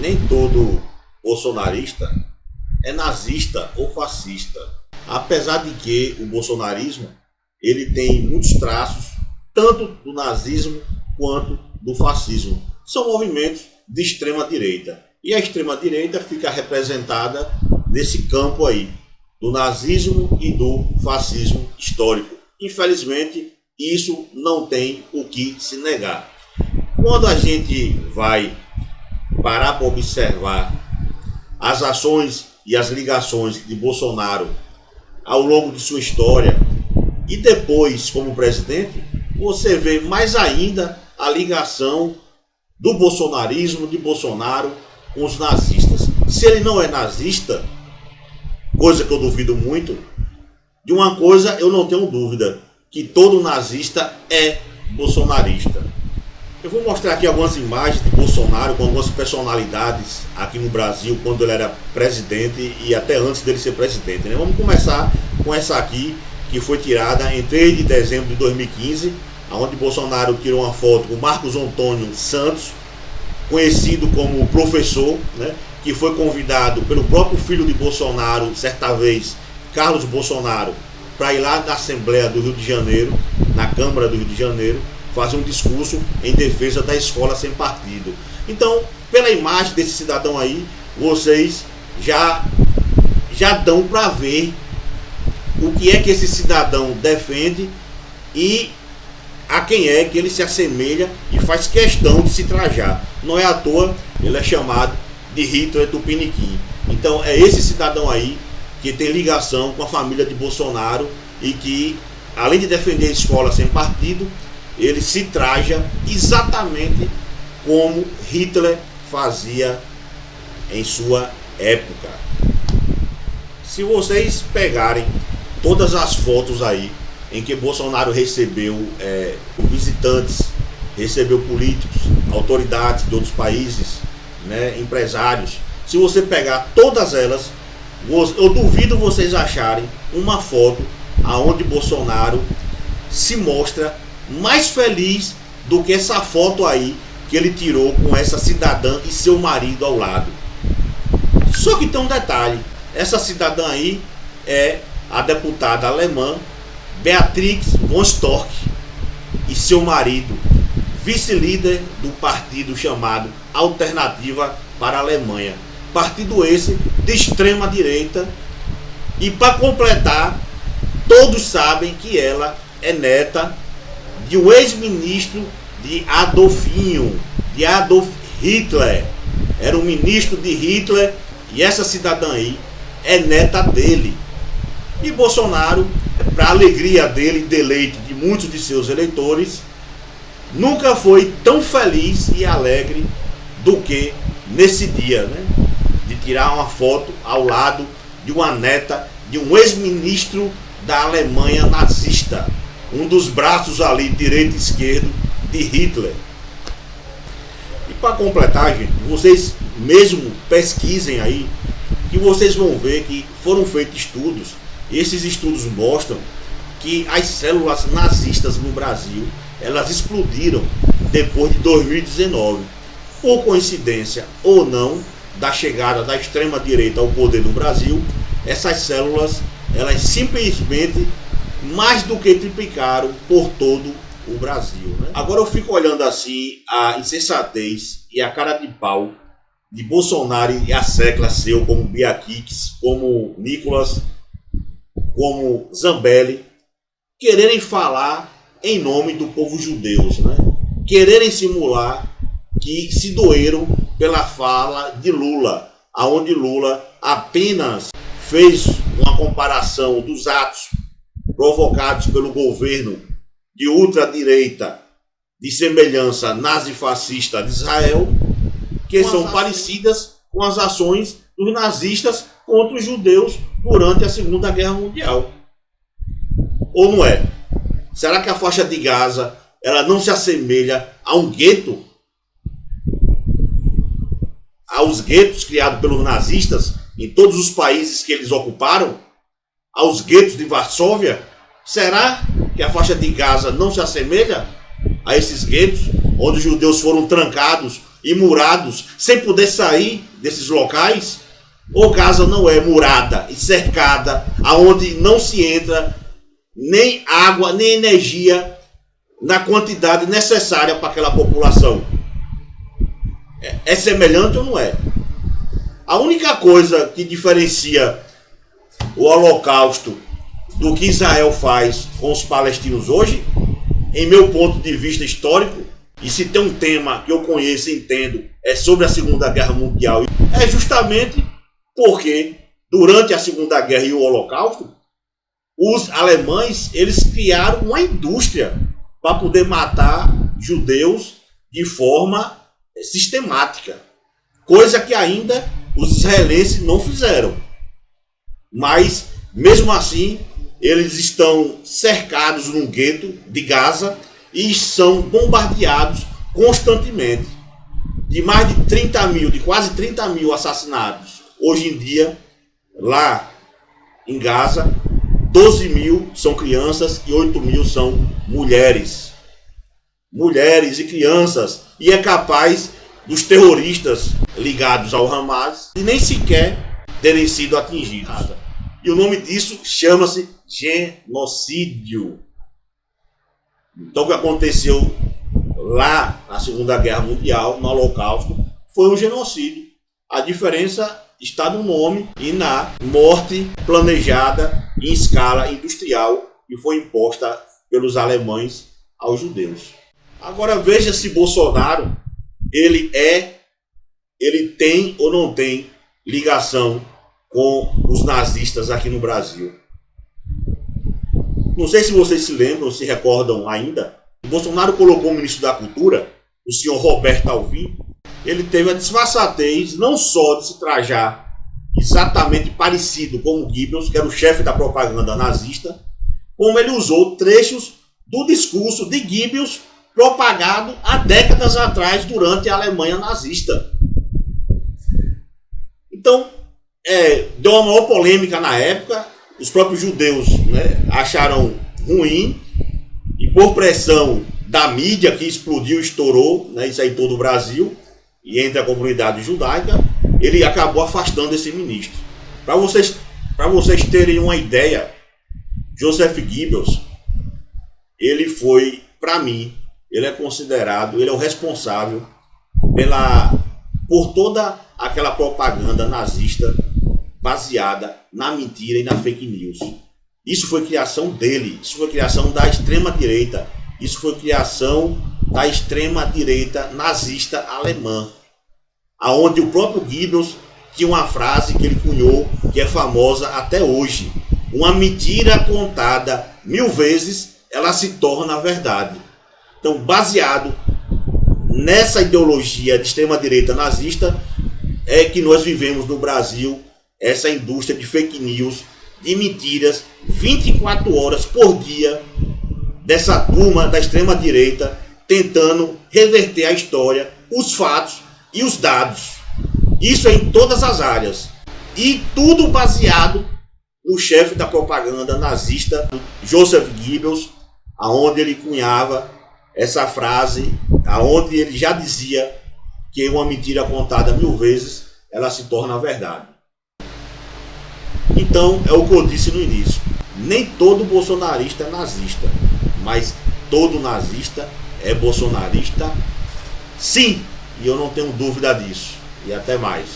nem todo bolsonarista é nazista ou fascista. Apesar de que o bolsonarismo ele tem muitos traços, tanto do nazismo quanto do fascismo. São movimentos de extrema direita. E a extrema direita fica representada nesse campo aí, do nazismo e do fascismo histórico. Infelizmente, isso não tem o que se negar. Quando a gente vai parar para observar as ações e as ligações de Bolsonaro ao longo de sua história e depois como presidente, você vê mais ainda a ligação do bolsonarismo, de Bolsonaro com os nazistas. Se ele não é nazista, coisa que eu duvido muito, de uma coisa eu não tenho dúvida, que todo nazista é bolsonarista. Eu vou mostrar aqui algumas imagens de Bolsonaro com algumas personalidades aqui no Brasil, quando ele era presidente e até antes dele ser presidente, né? Vamos começar com essa aqui, que foi tirada em 3 de dezembro de 2015, onde Bolsonaro tirou uma foto com Marcos Antônio Santos, conhecido como professor, né? Que foi convidado pelo próprio filho de Bolsonaro, certa vez, Carlos Bolsonaro, para ir lá na Assembleia do Rio de Janeiro, na Câmara do Rio de Janeiro, fazer um discurso em defesa da escola sem partido. Então, pela imagem desse cidadão aí, vocês já dão para ver o que é que esse cidadão defende e a quem é que ele se assemelha e faz questão de se trajar. Não é à toa, ele é chamado de Hitler Tupiniquim. Então, é esse cidadão aí que tem ligação com a família de Bolsonaro e que, além de defender a escola sem partido, ele se traja exatamente como Hitler fazia em sua época. Se vocês pegarem todas as fotos aí em que Bolsonaro recebeu visitantes, recebeu políticos, autoridades de outros países, né, empresários, se você pegar todas elas, eu duvido vocês acharem uma foto aonde Bolsonaro se mostra mais feliz do que essa foto aí que ele tirou com essa cidadã e seu marido ao lado. Só que tem um detalhe, essa cidadã aí é a deputada alemã Beatrix von Storch e seu marido, vice-líder do partido chamado Alternativa para a Alemanha. Partido esse de extrema direita. E para completar, todos sabem que ela é neta de um ex-ministro de Adolfinho, de Adolf Hitler. Era um ministro de Hitler e essa cidadã aí é neta dele. E Bolsonaro, para alegria dele e deleite de muitos de seus eleitores, nunca foi tão feliz e alegre do que nesse dia, né? De tirar uma foto ao lado de uma neta de um ex-ministro da Alemanha nazista, um dos braços ali, direito e esquerdo, de Hitler. E para completar, gente, vocês mesmo pesquisem aí, que vocês vão ver que foram feitos estudos, e esses estudos mostram que as células nazistas no Brasil, elas explodiram depois de 2019. Por coincidência ou não, da chegada da extrema-direita ao poder no Brasil, essas células, elas simplesmente mais do que triplicaram por todo o Brasil, né? Agora eu fico olhando assim a insensatez e a cara de pau de Bolsonaro e a secla seu, como Bia Kicis, como Nicolas, como Zambelli, quererem falar em nome do povo judeu, né? Quererem simular que se doeram pela fala de Lula, aonde Lula apenas fez uma comparação dos atos provocados pelo governo de ultradireita de semelhança nazi-fascista de Israel, que são parecidas com as ações dos nazistas contra os judeus durante a Segunda Guerra Mundial. Ou não é? Será que a faixa de Gaza ela não se assemelha a um gueto? Aos guetos criados pelos nazistas em todos os países que eles ocuparam? Aos guetos de Varsóvia? Será que a faixa de Gaza não se assemelha a esses guetos, onde os judeus foram trancados e murados, sem poder sair desses locais? Ou Gaza não é murada e cercada, aonde não se entra nem água, nem energia na quantidade necessária para aquela população? É semelhante ou não é? A única coisa que diferencia o Holocausto do que Israel faz com os palestinos hoje, em meu ponto de vista histórico, e se tem um tema que eu conheço e entendo, é sobre a Segunda Guerra Mundial, é justamente porque durante a Segunda Guerra e o Holocausto, os alemães eles criaram uma indústria para poder matar judeus de forma sistemática, coisa que ainda os israelenses não fizeram. Mas mesmo assim eles estão cercados num gueto de Gaza e são bombardeados constantemente. De mais de 30 mil, de quase 30 mil assassinados hoje em dia lá em Gaza, 12 mil são crianças e 8 mil são mulheres. Mulheres e crianças. E é capaz dos terroristas ligados ao Hamas e nem sequer terem sido atingidos. E o nome disso chama-se genocídio. Então o que aconteceu lá na Segunda Guerra Mundial, no Holocausto, foi um genocídio. A diferença está no nome e na morte planejada em escala industrial que foi imposta pelos alemães aos judeus. Agora veja se Bolsonaro ele tem ou não tem ligação com os nazistas aqui no Brasil. Não sei se vocês se lembram, se recordam ainda, Bolsonaro colocou o ministro da Cultura, o senhor Roberto Alvim. Ele teve a disfarçatez não só de se trajar exatamente parecido com o Goebbels, que era o chefe da propaganda nazista, como ele usou trechos do discurso de Goebbels propagado há décadas atrás durante a Alemanha nazista. Então, deu uma maior polêmica na época, os próprios judeus, né, acharam ruim, e por pressão da mídia que explodiu, estourou, né, isso aí em todo o Brasil, e entre a comunidade judaica, ele acabou afastando esse ministro. Para vocês terem uma ideia, Joseph Goebbels, ele foi, para mim, ele é considerado, ele é o responsável por toda aquela propaganda nazista baseada na mentira e na fake news. Isso foi criação dele, isso foi criação da extrema-direita, isso foi criação da extrema-direita nazista alemã, aonde o próprio Goebbels tinha uma frase que ele cunhou, que é famosa até hoje: uma mentira contada 1000 vezes, ela se torna verdade. Então, baseado nessa ideologia de extrema-direita nazista, é que nós vivemos no Brasil essa indústria de fake news, de mentiras, 24 horas por dia, dessa turma da extrema-direita, tentando reverter a história, os fatos e os dados. Isso é em todas as áreas. E tudo baseado no chefe da propaganda nazista, Joseph Goebbels, aonde ele cunhava essa frase, aonde ele já dizia que uma mentira contada 1000 vezes, ela se torna verdade. Então, é o que eu disse no início. Nem todo bolsonarista é nazista, mas todo nazista é bolsonarista, sim. E eu não tenho dúvida disso. E até mais.